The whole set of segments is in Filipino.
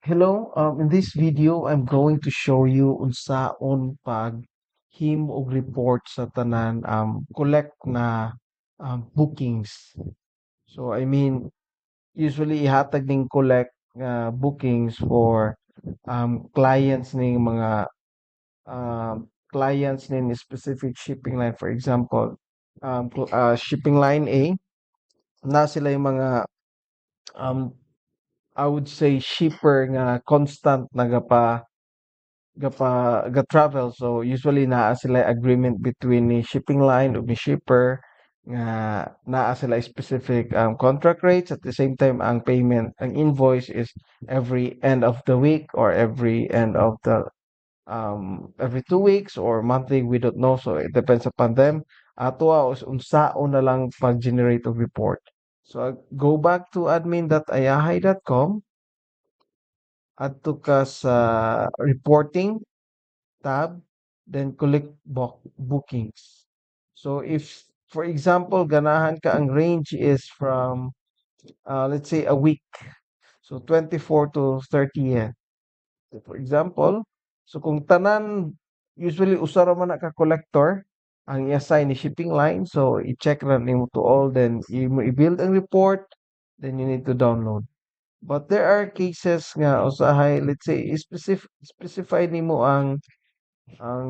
Hello, in this video, I'm going to show you unsaon pag him og report sa tanan collect na bookings. So I mean, usually ihatag ning collect bookings for clients ning mga clients ning specific shipping line. For example, shipping line A na sila yung mga um I would say shipper nga constant ga-travel. So usually naa sila agreement between ni shipping line ug ni shipper nga naa sila specific contract rates. At the same time ang payment, ang invoice is every end of the week or every end of the every 2 weeks or monthly, we don't know, so it depends upon them. Ato us unsaon na lang pag-generate og report. So go back to admin.ayahay.com adto ka sa reporting tab, then click bookings. So if, for example, ganahan ka ang range is from, let's say a week. So 24 to 30th. So for example, so kung tanan, usually usara man na ka collector, ang i-assign ni shipping line. So i-check na nimo to all, then i-build ang report, then you need to download. But there are cases nga usahay, let's say, specify nimo ang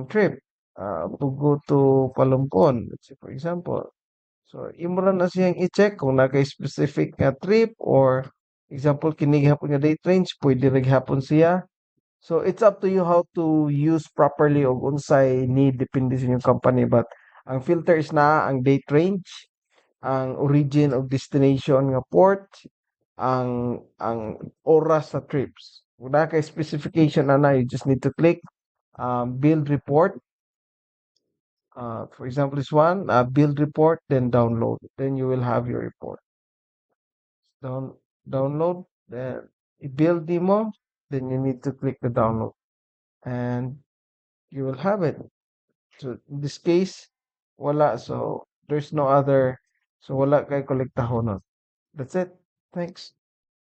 trip to go to Palumpon, let's say for example. So imo ra na siyang i-check kung naka-specific nga trip or example kini gihapon nga date range, pwede ra gihapon siya. So it's up to you how to use properly og unsay need depende sa inyong company, but ang filter is na ang date range, ang origin of destination nga port, ang oras sa trips. Kung naka specification na you just need to click build report. For example, this one, build report, then download. Then you will have your report. Down, download, then build demo, then you need to click the download, and you will have it. So in this case, wala. So there's no other. So wala kay kolektahon. That's it. Thanks.